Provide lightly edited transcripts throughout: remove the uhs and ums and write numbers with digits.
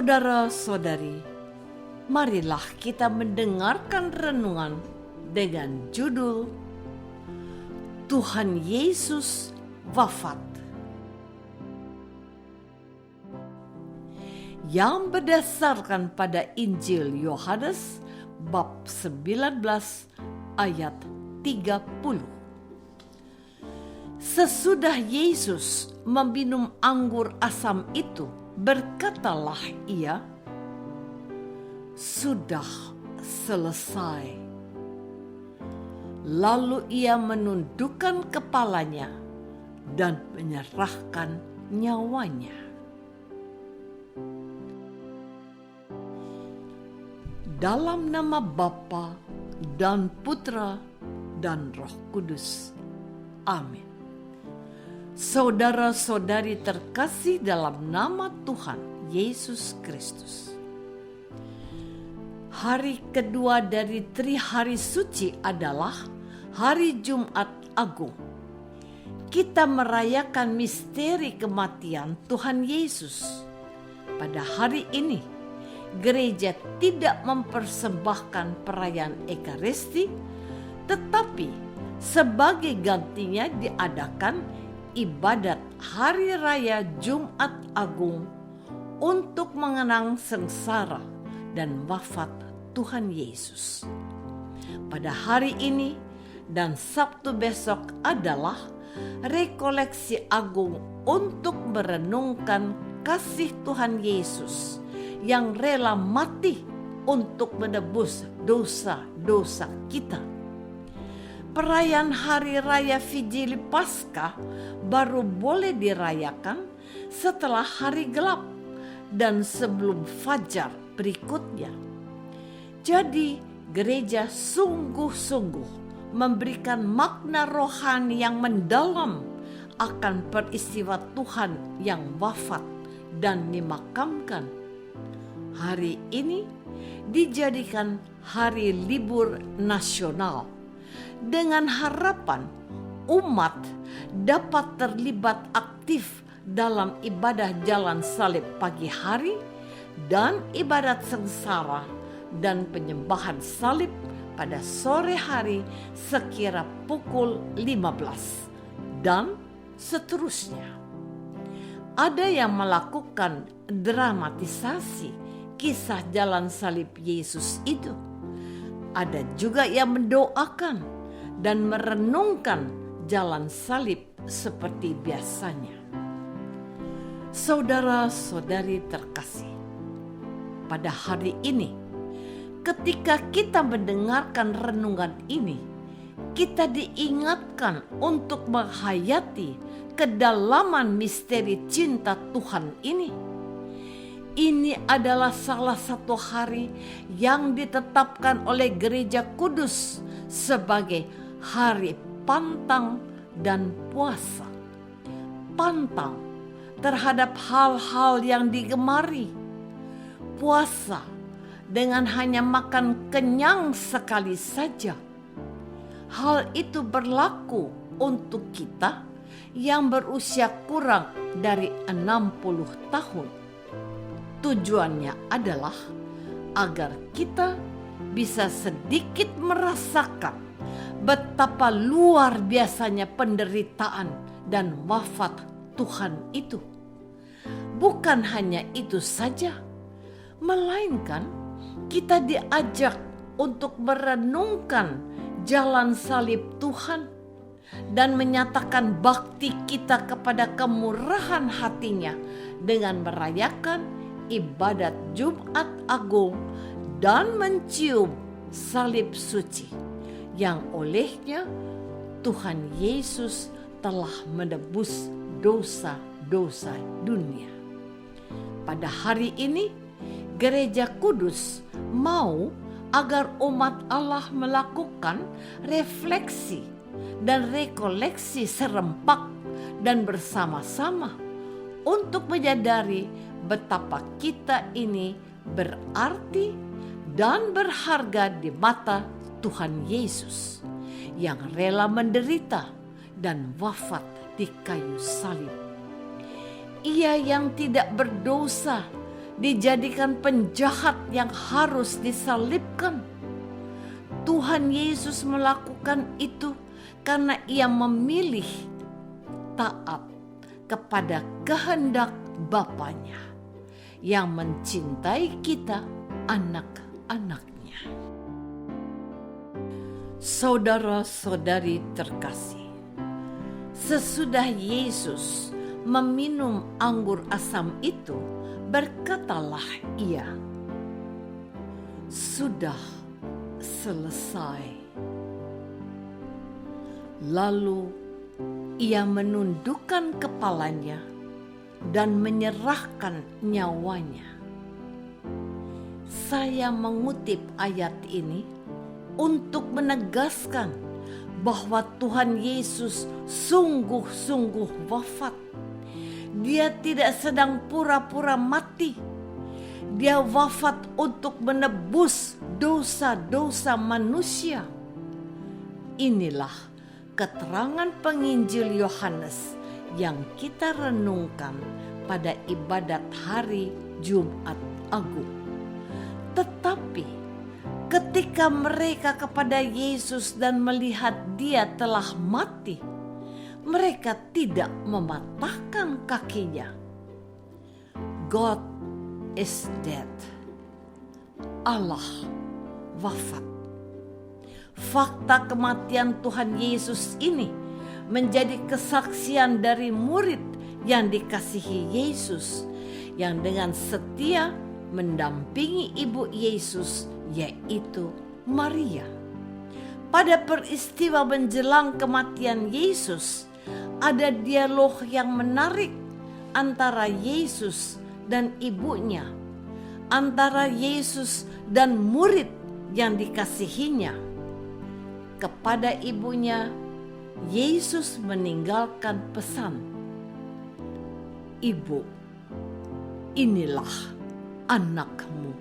Saudara-saudari, marilah kita mendengarkan renungan dengan judul Tuhan Yesus wafat, yang berdasarkan pada Injil Yohanes bab 19 ayat 30. Sesudah Yesus meminum anggur asam itu, berkatalah ia, "Sudah selesai." Lalu ia menundukkan kepalanya dan menyerahkan nyawanya. Dalam nama Bapa dan Putra dan Roh Kudus. Amin. Saudara-saudari terkasih dalam nama Tuhan Yesus Kristus. Hari kedua dari Trihari Suci adalah Hari Jumat Agung. Kita merayakan misteri kematian Tuhan Yesus. Pada hari ini, gereja tidak mempersembahkan perayaan Ekaristi, tetapi sebagai gantinya diadakan ibadat Hari Raya Jumat Agung untuk mengenang sengsara dan wafat Tuhan Yesus. Pada hari ini dan Sabtu besok adalah rekoleksi agung untuk merenungkan kasih Tuhan Yesus yang rela mati untuk menebus dosa-dosa kita. Perayaan Hari Raya Vigili Paskah baru boleh dirayakan setelah hari gelap dan sebelum fajar berikutnya. Jadi gereja sungguh-sungguh memberikan makna rohani yang mendalam akan peristiwa Tuhan yang wafat dan dimakamkan. Hari ini dijadikan hari libur nasional dengan harapan umat dapat terlibat aktif dalam ibadah jalan salib pagi hari dan ibadat sengsara dan penyembahan salib pada sore hari sekira pukul 15 dan seterusnya. Ada yang melakukan dramatisasi kisah jalan salib Yesus itu. Ada juga yang mendoakan dan merenungkan jalan salib seperti biasanya. Saudara-saudari terkasih, pada hari ini, ketika kita mendengarkan renungan ini, kita diingatkan untuk menghayati kedalaman misteri cinta Tuhan ini. Ini adalah salah satu hari yang ditetapkan oleh Gereja Kudus sebagai hari pantang dan puasa. Pantang terhadap hal-hal yang digemari. Puasa dengan hanya makan kenyang sekali saja. Hal itu berlaku untuk kita yang berusia kurang dari 60 tahun. Tujuannya adalah agar kita bisa sedikit merasakan betapa luar biasanya penderitaan dan wafat Tuhan itu. Bukan hanya itu saja, melainkan kita diajak untuk merenungkan jalan salib Tuhan dan menyatakan bakti kita kepada kemurahan hatinya dengan merayakan ibadat Jumat Agung dan mencium salib suci yang olehnya Tuhan Yesus telah menebus dosa-dosa dunia. Pada hari ini, Gereja Kudus mau agar umat Allah melakukan refleksi dan rekoleksi serempak dan bersama-sama untuk menyadari betapa kita ini berarti dan berharga di mata Tuhan Yesus yang rela menderita dan wafat di kayu salib. Ia yang tidak berdosa dijadikan penjahat yang harus disalibkan. Tuhan Yesus melakukan itu karena Ia memilih taat kepada kehendak Bapanya yang mencintai kita, anak-anaknya. Saudara-saudari terkasih, sesudah Yesus meminum anggur asam itu, berkatalah Ia, "Sudah selesai." Lalu Ia menundukkan kepalanya dan menyerahkan nyawanya. Saya mengutip ayat ini untuk menegaskan bahwa Tuhan Yesus sungguh-sungguh wafat. Dia tidak sedang pura-pura mati. Dia wafat untuk menebus dosa-dosa manusia. Inilah keterangan penginjil Yohanes yang kita renungkan pada ibadat hari Jumat Agung. Tetapi ketika mereka kepada Yesus dan melihat Dia telah mati, mereka tidak mematahkan kakinya. God is dead. Allah wafat. Fakta kematian Tuhan Yesus ini menjadi kesaksian dari murid yang dikasihi Yesus, yang dengan setia mendampingi ibu Yesus, yaitu Maria. Pada peristiwa menjelang kematian Yesus, ada dialog yang menarik antara Yesus dan ibunya, antara Yesus dan murid yang dikasihinya. Kepada ibunya, Yesus meninggalkan pesan, "Ibu, inilah anakmu."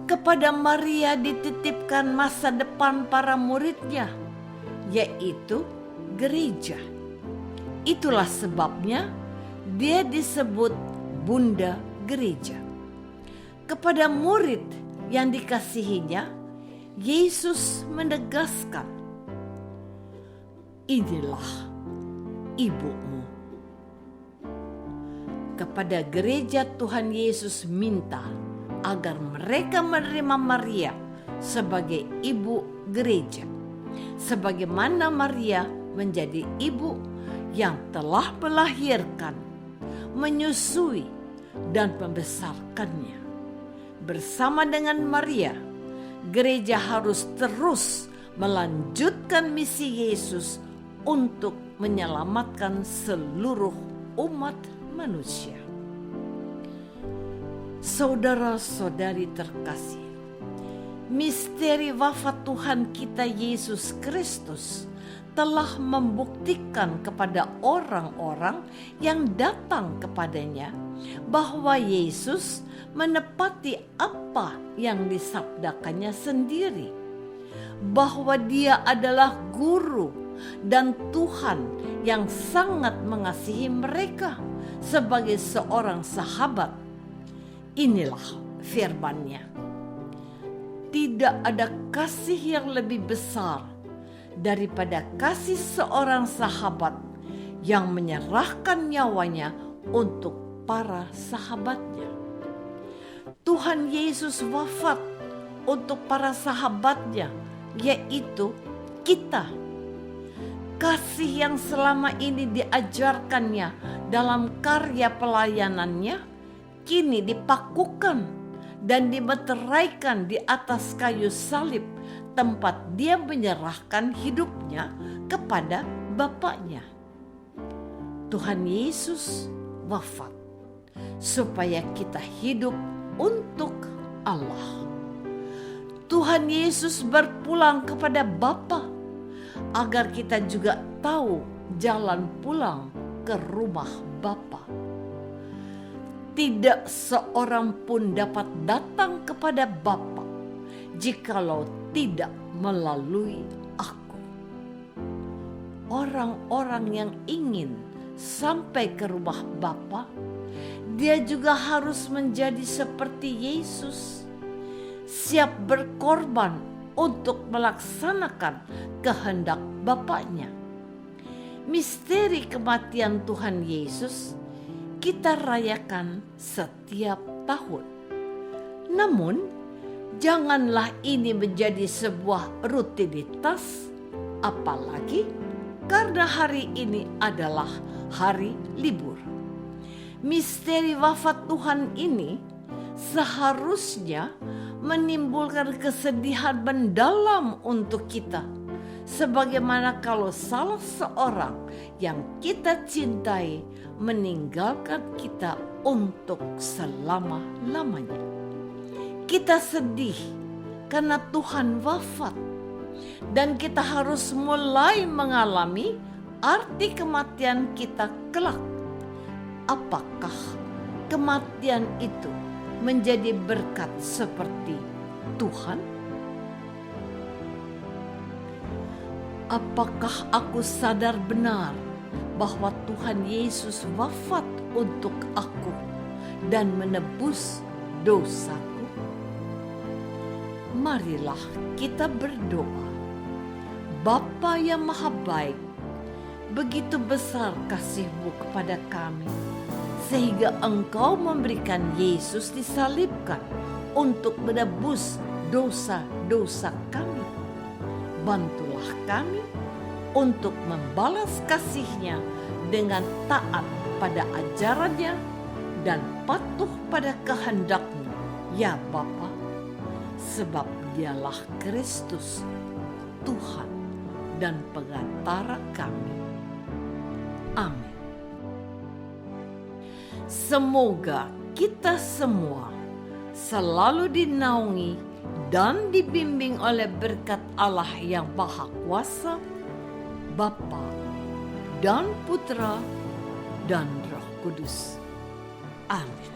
Kepada Maria dititipkan masa depan para muridnya, yaitu gereja. Itulah sebabnya dia disebut Bunda Gereja. Kepada murid yang dikasihinya, Yesus menegaskan, "Inilah ibumu." Kepada gereja Tuhan Yesus minta agar mereka menerima Maria sebagai ibu gereja, sebagaimana Maria menjadi ibu yang telah melahirkan, menyusui, dan membesarkannya. Bersama dengan Maria, gereja harus terus melanjutkan misi Yesus untuk menyelamatkan seluruh umat manusia. Saudara-saudari terkasih, misteri wafat Tuhan kita Yesus Kristus telah membuktikan kepada orang-orang yang datang kepadanya bahwa Yesus menepati apa yang disabdakannya sendiri, bahwa Dia adalah guru dan Tuhan yang sangat mengasihi mereka sebagai seorang sahabat. Inilah firman-Nya. Tidak ada kasih yang lebih besar daripada kasih seorang sahabat yang menyerahkan nyawanya untuk para sahabatnya. Tuhan Yesus wafat untuk para sahabatnya, yaitu kita. Kasih yang selama ini diajarkannya dalam karya pelayanannya kini dipakukan dan dimeteraikan di atas kayu salib, tempat Dia menyerahkan hidupnya kepada Bapaknya. Tuhan Yesus wafat supaya kita hidup untuk Allah. Tuhan Yesus berpulang kepada Bapa agar kita juga tahu jalan pulang ke rumah Bapa. Tidak seorang pun dapat datang kepada Bapa jikalau tidak melalui aku. Orang-orang yang ingin sampai ke rumah Bapa dia juga harus menjadi seperti Yesus, siap berkorban untuk melaksanakan kehendak Bapaknya. Misteri kematian Tuhan Yesus kita rayakan setiap tahun. Namun, janganlah ini menjadi sebuah rutinitas, apalagi karena hari ini adalah hari libur. Misteri wafat Tuhan ini seharusnya menimbulkan kesedihan mendalam untuk kita. Sebagaimana kalau salah seorang yang kita cintai meninggalkan kita untuk selama-lamanya. Kita sedih karena Tuhan wafat, dan kita harus mulai mengalami arti kematian kita kelak. Apakah kematian itu menjadi berkat seperti Tuhan? Apakah aku sadar benar bahwa Tuhan Yesus wafat untuk aku dan menebus dosaku? Marilah kita berdoa. Bapa yang Maha Baik, begitu besar kasih-Mu kepada kami, sehingga Engkau memberikan Yesus disalibkan untuk menebus dosa-dosa kami. Bantulah kami untuk membalas kasih-Nya dengan taat pada ajaran-Nya dan patuh pada kehendak-Mu, ya Bapa, sebab Dialah Kristus, Tuhan dan pengantara kami. Amin. Semoga kita semua selalu dinaungi dan dibimbing oleh berkat Allah yang Maha Kuasa, Bapa dan Putra dan Roh Kudus. Amin.